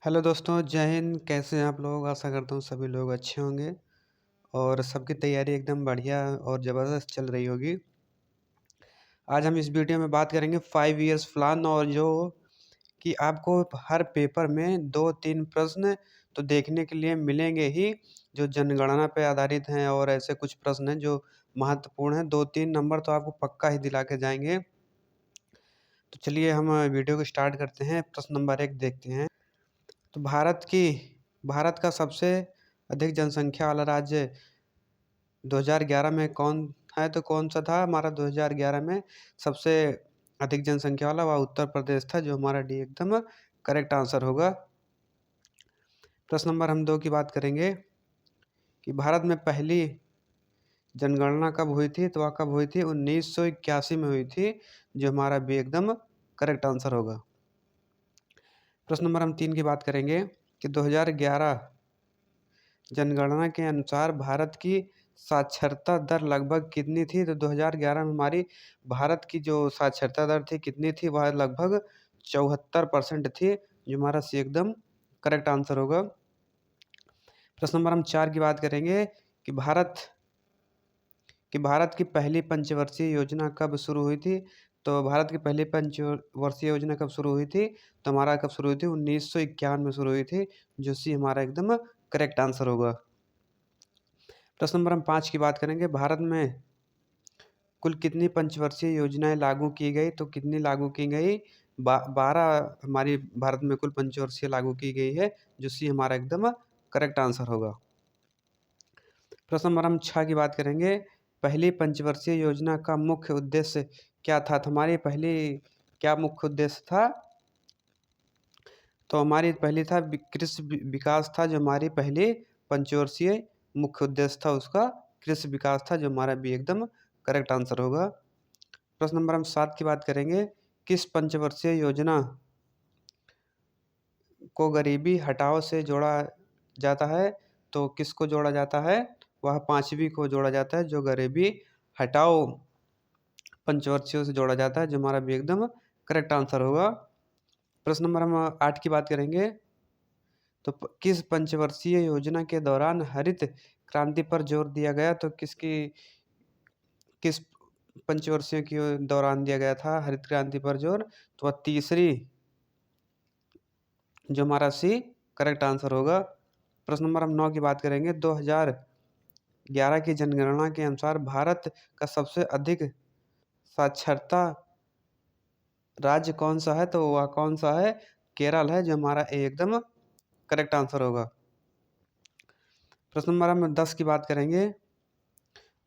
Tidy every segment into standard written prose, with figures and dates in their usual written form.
Hello दोस्तों, जय हिंद। कैसे हैं आप लोग? आशा करता हूँ सभी लोग अच्छे होंगे और सबकी तैयारी एकदम बढ़िया और ज़बरदस्त चल रही होगी। आज हम इस वीडियो में बात करेंगे 5 इयर्स प्लान और जो कि आपको हर पेपर में 2-3 प्रश्न तो देखने के लिए मिलेंगे ही, जो जनगणना पे आधारित हैं और ऐसे कुछ प्रश्न हैं जो महत्वपूर्ण हैं। 2-3 नंबर तो आपको पक्का ही दिला के जाएँगे। तो चलिए हम वीडियो को स्टार्ट करते हैं। प्रश्न नंबर 1 देखते हैं। तो भारत का सबसे अधिक जनसंख्या वाला राज्य 2011 में कौन है? तो कौन सा था हमारा 2011 में सबसे अधिक जनसंख्या वाला? वह उत्तर प्रदेश था, जो हमारा डी एकदम करेक्ट आंसर होगा। प्रश्न नंबर हम 2 की बात करेंगे कि भारत में पहली जनगणना कब हुई थी? तो वह कब हुई थी? 1981 में हुई थी, जो हमारा बी एकदम करेक्ट आंसर होगा। प्रश्न नंबर हम 3 की बात करेंगे कि 2011 जनगणना के अनुसार भारत की साक्षरता दर लगभग कितनी थी? तो 2011 में हमारी भारत की जो साक्षरता दर थी कितनी थी? वह लगभग 74% थी, जो हमारा सी एकदम करेक्ट आंसर होगा। प्रश्न नंबर हम 4 की बात करेंगे कि भारत की पहली पंचवर्षीय योजना कब शुरू हुई थी? तो भारत की पहली पंचवर्षीय योजना कब शुरू हुई थी? तो हमारा कब शुरू हुई थी? 1951 में शुरू हुई थी, जो सी हमारा एकदम करेक्ट आंसर होगा। प्रश्न नंबर हम 5 की बात करेंगे। भारत में कुल कितनी पंचवर्षीय योजनाएं लागू की गई? तो कितनी लागू की गई? 12 हमारी भारत में कुल पंचवर्षीय लागू की गई है, जो सी हमारा एकदम करेक्ट आंसर होगा। प्रश्न नंबर हम 6 की बात करेंगे। पहली पंचवर्षीय योजना का मुख्य उद्देश्य क्या था? तो हमारी पहली क्या मुख्य उद्देश्य था? तो हमारी पहली था कृषि विकास था, जो हमारी पहली पंचवर्षीय मुख्य उद्देश्य था उसका कृषि विकास था, जो हमारा बी एकदम करेक्ट आंसर होगा। प्रश्न नंबर हम 7 की बात करेंगे। किस पंचवर्षीय योजना को गरीबी हटाओ से जोड़ा जाता है? तो किसको जोड़ा जाता है? वह 5वीं को जोड़ा जाता है, जो गरीबी हटाओ पंचवर्षीय से जोड़ा जाता है, जो हमारा भी एकदम करेक्ट आंसर होगा। प्रश्न नंबर हम 8 की बात करेंगे। तो किस पंचवर्षीय योजना के दौरान हरित क्रांति पर जोर दिया गया? तो किस पंचवर्षीय के दौरान दिया गया था हरित क्रांति पर जोर? तो वह तीसरी, जो हमारा सी करेक्ट आंसर होगा। प्रश्न नंबर हम 9 की बात करेंगे। 2011 की जनगणना के अनुसार भारत का सबसे अधिक साक्षरता राज्य कौन सा है? तो वह कौन सा है? केरल है, जो हमारा ए एकदम करेक्ट आंसर होगा। प्रश्न नंबर हम 10 की बात करेंगे।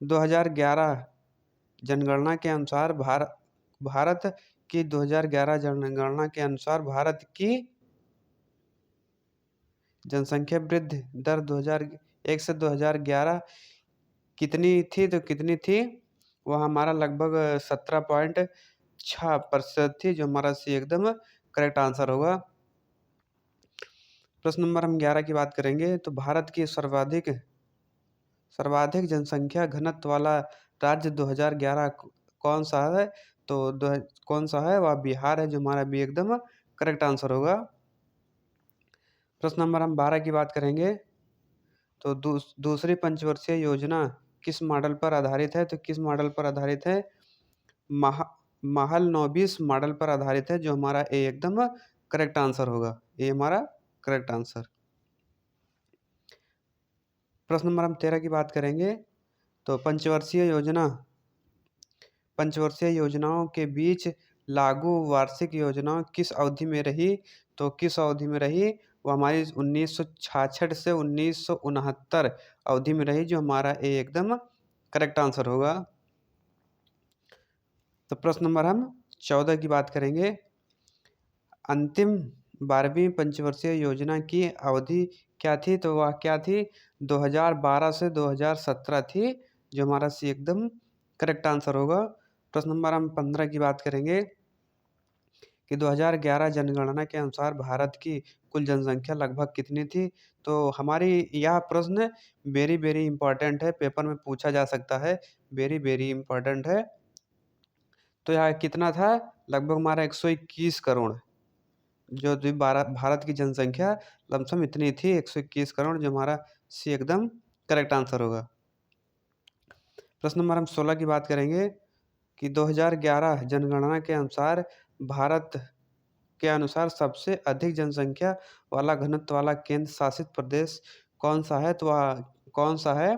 2011 जनगणना के अनुसार भारत की 2011 जनगणना के अनुसार भारत की जनसंख्या वृद्धि दर 2001 से 2011 कितनी थी? तो कितनी थी? वह हमारा लगभग 17.6% थी, जो हमारा सी एकदम करेक्ट आंसर होगा। प्रश्न नंबर हम 11 की बात करेंगे। तो भारत की सर्वाधिक जनसंख्या घनत्व वाला राज्य 2011 कौन सा है? तो कौन सा है? वह बिहार है, जो हमारा बी एकदम करेक्ट आंसर होगा। प्रश्न नंबर हम 12 की बात करेंगे। तो दूसरी पंचवर्षीय योजना किस मॉडल पर आधारित है? तो किस मॉडल पर आधारित है? महालनोबिस मॉडल पर आधारित है, जो हमारा ए एकदम करेक्ट आंसर होगा। ये हमारा करेक्ट आंसर। प्रश्न नंबर हम 13 की बात करेंगे। तो पंचवर्षीय योजनाओं के बीच लागू वार्षिक योजनाओं किस अवधि में रही? तो किस अवधि में रही? वो हमारी 1966 से 1969 अवधि में रही, जो हमारा ए एकदम करेक्ट आंसर होगा। तो प्रश्न नंबर हम 14 की बात करेंगे। अंतिम 12वीं पंचवर्षीय योजना की अवधि क्या थी? तो वह क्या थी? 2012 से 2017 थी, जो हमारा सी एकदम करेक्ट आंसर होगा। प्रश्न नंबर हम 15 की बात करेंगे कि 2011 जनगणना के अनुसार भारत की कुल जनसंख्या लगभग कितनी थी? तो हमारी यह प्रश्न वेरी वेरी इंपॉर्टेंट है, पेपर में पूछा जा सकता है, वेरी वेरी इंपॉर्टेंट है। तो यह कितना था? लगभग हमारा 121 करोड़। जो भारत की जनसंख्या लमसम इतनी थी 121 करोड़, जो हमारा सी एकदम करेक्ट आंसर होगा। प्रश्न नंबर हम 16 की बात करेंगे कि 2011 जनगणना के अनुसार भारत के अनुसार सबसे अधिक जनसंख्या वाला घनत्व वाला केंद्र शासित प्रदेश कौन सा है? तो वह कौन सा है?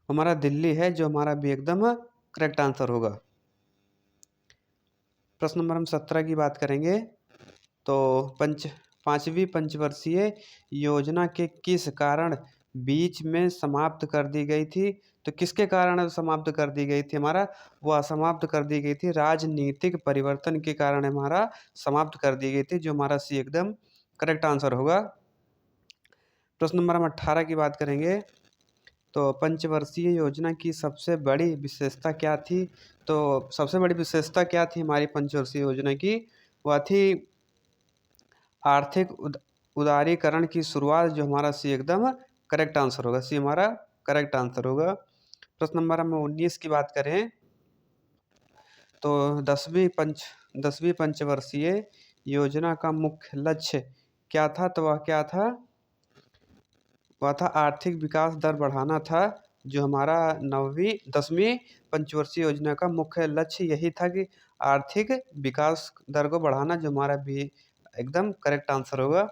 हमारा दिल्ली है, जो हमारा भी एकदम करेक्ट आंसर होगा। प्रश्न नंबर हम 17 की बात करेंगे तो पांचवी पंचवर्षीय योजना के किस कारण बीच में समाप्त कर दी गई थी? तो किसके कारण समाप्त कर दी गई थी? हमारा वह समाप्त कर दी गई थी राजनीतिक परिवर्तन के कारण हमारा समाप्त कर दी गई थी, जो हमारा सी एकदम करेक्ट आंसर होगा। प्रश्न नंबर हम 18 की बात करेंगे तो पंचवर्षीय योजना की सबसे बड़ी विशेषता क्या थी? तो सबसे बड़ी विशेषता क्या थी हमारी पंचवर्षीय योजना की? वह थी आर्थिक उदारीकरण की शुरुआत, जो हमारा सी एकदम करेक्ट आंसर होगा। सी हमारा करेक्ट आंसर होगा। प्रश्न नंबर हम 19 की बात करें तो 10वीं पंचवर्षीय योजना का मुख्य लक्ष्य क्या था? तो वह क्या था? वह था आर्थिक विकास दर बढ़ाना था, जो हमारा 10वीं पंचवर्षीय योजना का मुख्य लक्ष्य यही था कि आर्थिक विकास दर को बढ़ाना, जो हमारा भी एकदम करेक्ट आंसर होगा।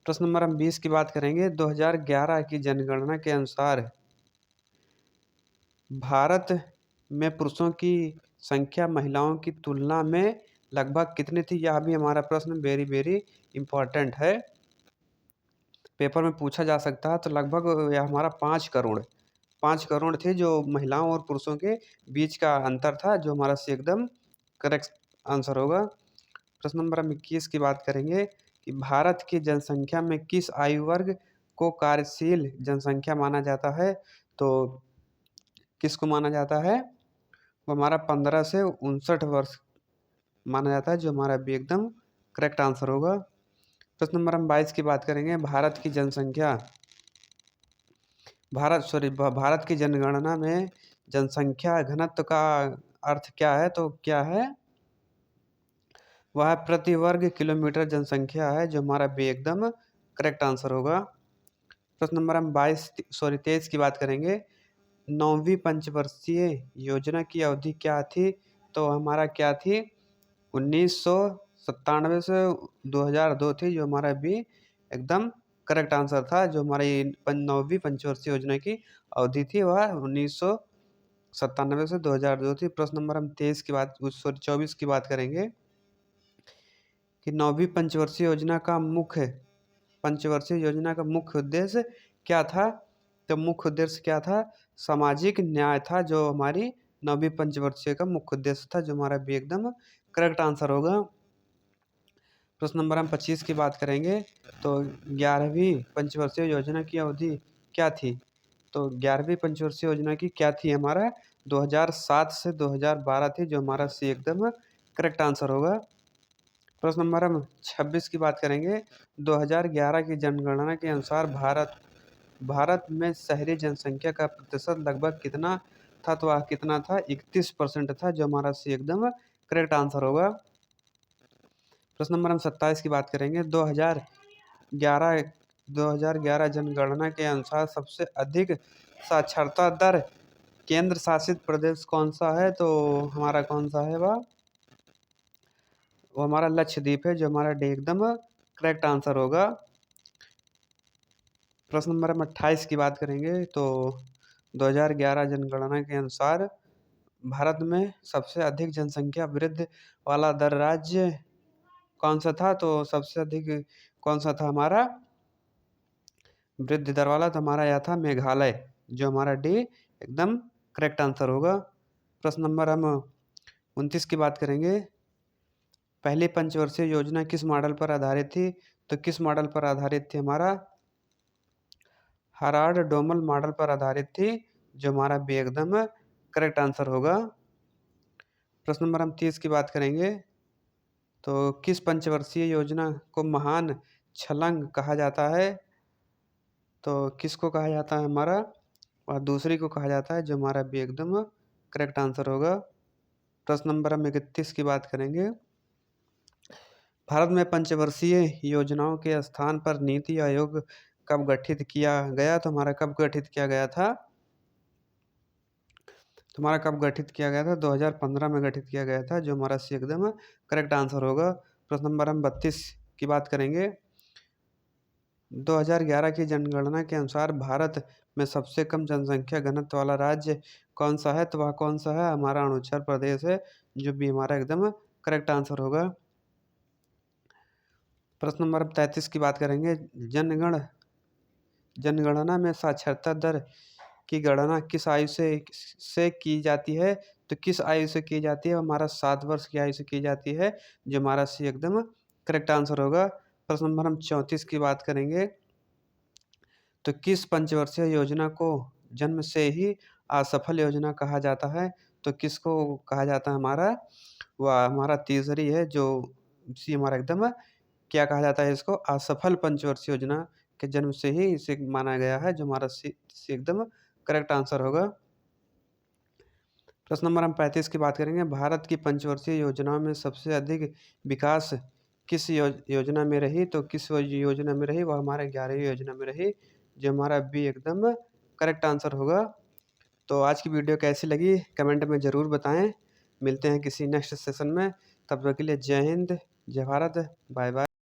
प्रश्न नंबर हम 20 की बात करेंगे 2011 की जनगणना के अनुसार भारत में पुरुषों की संख्या महिलाओं की तुलना में लगभग कितनी थी? यह भी हमारा प्रश्न वेरी वेरी इंपॉर्टेंट है, पेपर में पूछा जा सकता है। तो लगभग यह हमारा 5 करोड़ थे, जो महिलाओं और पुरुषों के बीच का अंतर था, जो हमारा से एकदम करेक्ट आंसर होगा। प्रश्न नंबर हम 21 की बात करेंगे कि भारत की जनसंख्या में किस आयु वर्ग को कार्यशील जनसंख्या माना जाता है? तो किसको माना जाता है? वो हमारा 15 से 59 वर्ष माना जाता है, जो हमारा भी एकदम करेक्ट आंसर होगा। प्रश्न नंबर हम 22 की बात करेंगे भारत की जनगणना में जनसंख्या घनत्व का अर्थ क्या है? तो क्या है? वह प्रति वर्ग किलोमीटर जनसंख्या है, जो हमारा भी एकदम करेक्ट आंसर होगा। प्रश्न नंबर हम 23 की बात करेंगे 9वीं पंचवर्षीय योजना की अवधि क्या थी? तो हमारा क्या थी? 1997 से 2002 थी, जो हमारा भी एकदम करेक्ट आंसर था। जो हमारी 9वीं पंचवर्षीय योजना की अवधि थी वह 1997 से 2002 थी। प्रश्न नंबर हम 24 की बात करेंगे कि 9वीं पंचवर्षीय योजना का मुख्य उद्देश्य क्या था? तो मुख्य उद्देश्य क्या था? सामाजिक न्याय था, जो हमारी 9वीं पंचवर्षीय का मुख्य उद्देश्य था, जो हमारा भी एकदम करेक्ट आंसर होगा। प्रश्न नंबर हम 25 की बात करेंगे तो 11वीं पंचवर्षीय योजना की अवधि क्या थी? तो 11वीं पंचवर्षीय योजना की क्या थी? हमारा 2007 से 2012 थी, जो हमारा सी एकदम करेक्ट आंसर होगा। प्रश्न नंबर हम 26 की बात करेंगे 2011 की जनगणना के अनुसार भारत में शहरी जनसंख्या का प्रतिशत लगभग कितना था? तो वह कितना था? 31% था, जो हमारा सी एकदम करेक्ट आंसर होगा। प्रश्न नंबर हम 27 की बात करेंगे 2011 जनगणना के अनुसार सबसे अधिक साक्षरता दर केंद्र शासित प्रदेश कौन सा है? तो हमारा कौन सा है? वो हमारा लक्षद्वीप है, जो हमारा डी एकदम करेक्ट आंसर होगा। प्रश्न नंबर हम 28 की बात करेंगे तो 2011 जनगणना के अनुसार भारत में सबसे अधिक जनसंख्या वृद्धि वाला दर राज्य कौन सा था? तो सबसे अधिक कौन सा था हमारा वृद्धि दर वाला? तो हमारा यह था मेघालय, जो हमारा डी एकदम करेक्ट आंसर होगा। प्रश्न नंबर हम 29 की बात करेंगे पहली पंचवर्षीय योजना किस मॉडल पर आधारित थी? तो किस मॉडल पर आधारित थी? हमारा हाराड डोमल मॉडल पर आधारित थी, जो हमारा भी एकदम करेक्ट आंसर होगा। प्रश्न नंबर हम 30 की बात करेंगे तो किस पंचवर्षीय योजना को महान छलांग कहा जाता है? तो किसको कहा जाता है? हमारा और दूसरी को कहा जाता है, जो हमारा भी एकदम करेक्ट आंसर होगा। प्रश्न नंबर हम 31 की बात करेंगे भारत में पंचवर्षीय योजनाओं के स्थान पर नीति आयोग कब गठित किया गया? तो हमारा कब गठित किया गया था? तुम्हारा कब गठित किया गया था? 2015 में गठित किया गया था, जो हमारा सी एकदम करेक्ट आंसर होगा। प्रश्न नंबर हम 32 की बात करेंगे। 2011 की जनगणना के अनुसार भारत में सबसे कम जनसंख्या घनत्व वाला राज्य कौन सा है? तो वह कौन सा है? हमारा अरुणाचल प्रदेश है, जो भी हमारा एकदम करेक्ट आंसर होगा। प्रश्न नंबर 33 की बात करेंगे। जनगणना में साक्षरता दर की गणना किस आयु से की जाती है? तो किस आयु से की जाती है? हमारा 7 वर्ष की आयु से की जाती है, जो हमारा सी एकदम करेक्ट आंसर होगा। प्रश्न नंबर हम 34 की बात करेंगे। तो किस पंचवर्षीय योजना को जन्म से ही असफल योजना कहा जाता है? तो किसको कहा जाता है? वह हमारा तीसरी है, जो सी हमारा एकदम क्या कहा जाता है इसको? असफल पंचवर्षीय योजना के जन्म से ही इसे माना गया है, जो हमारा सी एकदम करेक्ट आंसर होगा। प्रश्न नंबर हम 35 की बात करेंगे। भारत की पंचवर्षीय योजनाओं में सबसे अधिक विकास किस योजना में रही? तो किस योजना में रही? वह हमारे 11वीं योजना में रही, जो हमारा बी एकदम करेक्ट आंसर होगा। तो आज की वीडियो कैसी लगी कमेंट में ज़रूर बताएं। मिलते हैं किसी नेक्स्ट सेशन में, तब तक के लिए जय हिंद, जय भारत, बाय बाय।